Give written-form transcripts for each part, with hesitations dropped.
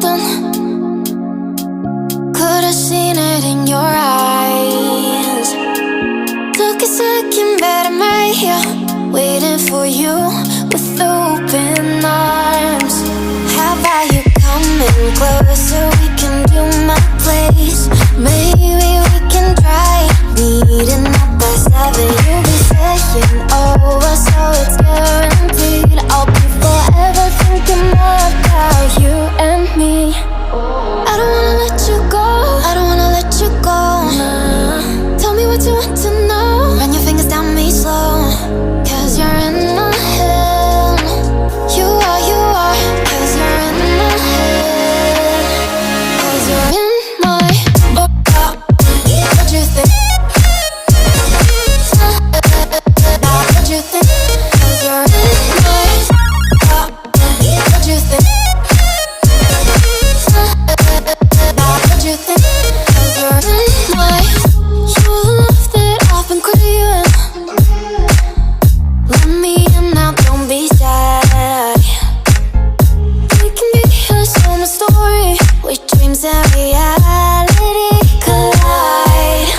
something. Could've seen it in your eyes. Took a second, but I'm right here, waiting for you with open arms. How about you coming closer? We can do my place. Maybe we can try meeting up by 7. You'll be saying over, so it's guaranteed. I'll be forever thinking more about you and me. I don't wanna let you go, I don't wanna let you go. Tell me what you want to know. Run your fingers down me slow, 'cause you're in my head. You are, 'cause you're in my head. 'Cause you're in my what you think? What you think? 'Cause you're in my what you think? What you think? 'Cause you're in my you love that I've been craving. Let me in now, don't be shy. We can be here, so my story, where dreams and reality collide.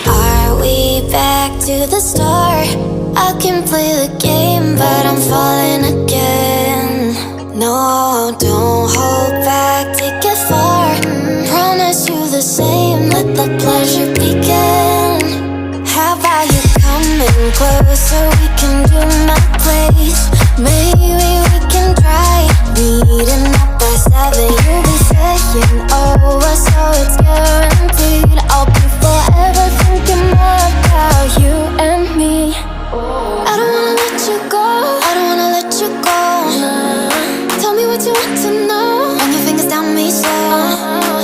Are we back to the start? I can play the game, but I'm falling again. No, don't hold back, take it far. Promise you the same, let the pleasure begin. How about you coming closer? We can do my place. Maybe we can try meeting up by 7. You'll be saying over, so it's guaranteed. I'll be forever thinking more about you and me. I don't wanna let you go, I don't wanna let you go. Tell me what you want to know. Run your fingers down me slow,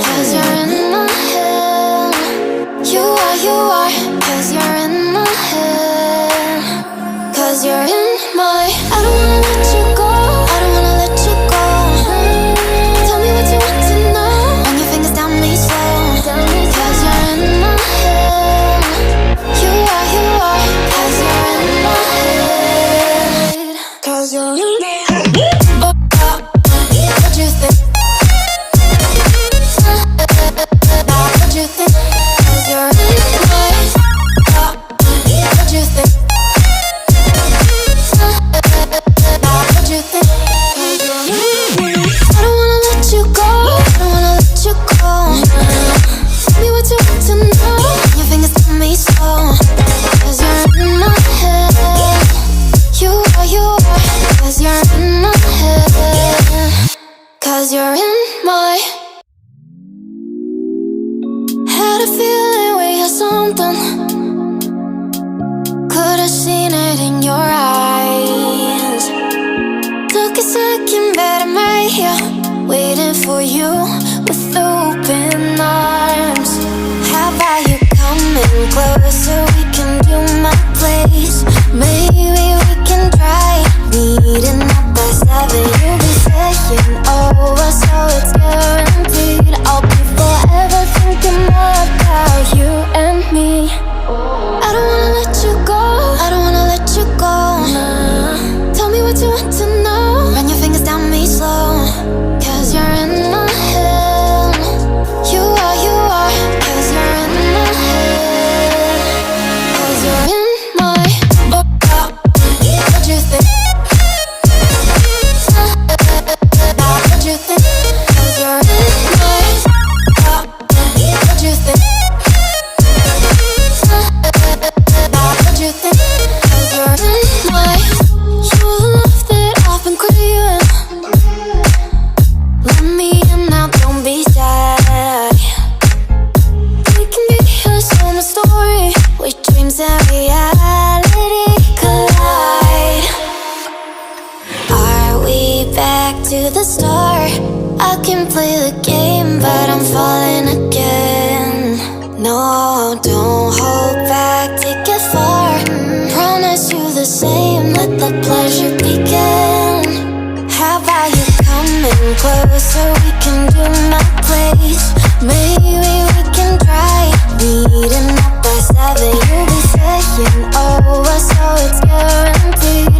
'cause you're in my head. You are, 'cause you're in my head. 'Cause you're in my I don't wanna let you go, I don't wanna let you go. Tell me what you want to know. Run your fingers down me slow, 'cause you're in my head. You are, 'cause you're in my head. 'Cause you're in my head. What you think? What you think? 'Cause you're in my what you think? What you think? 'Cause you're in I don't wanna let you go, I don't wanna let you go. Tell me what you want to know. Your fingers tell me slow, 'cause you're in my head. You are, 'cause you're in my head. 'Cause you're in my had a feeling we had something. Could've seen it in your eyes. Took a second, but I'm right here, waiting for you with open arms. How about you coming closer? We can do my place. Maybe we can try meeting up by 7. You'll be saying over, so it's guaranteed. I'll be forever thinking more about you and me. I don't wanna let you go, I don't wanna let you go. Tell me what you want to know. Run your fingers down me slow, 'cause you're in my head. You are, 'cause you're in my head. 'Cause you're in my what you think? What you think? 'Cause you're in my what you think? What you think? 'Cause you're in my you love that I've been craving. Let me in now, don't be shy. We can be here, so my story, where dreams and reality collide. Are we back to the start? I can play the game, but I'm falling again. No, don't hold back, take it far. Promise you the same, let the pleasure begin. How about you coming closer? We can do my place. Maybe we can try meeting up by 7. You'll be saying over, so it's guaranteed.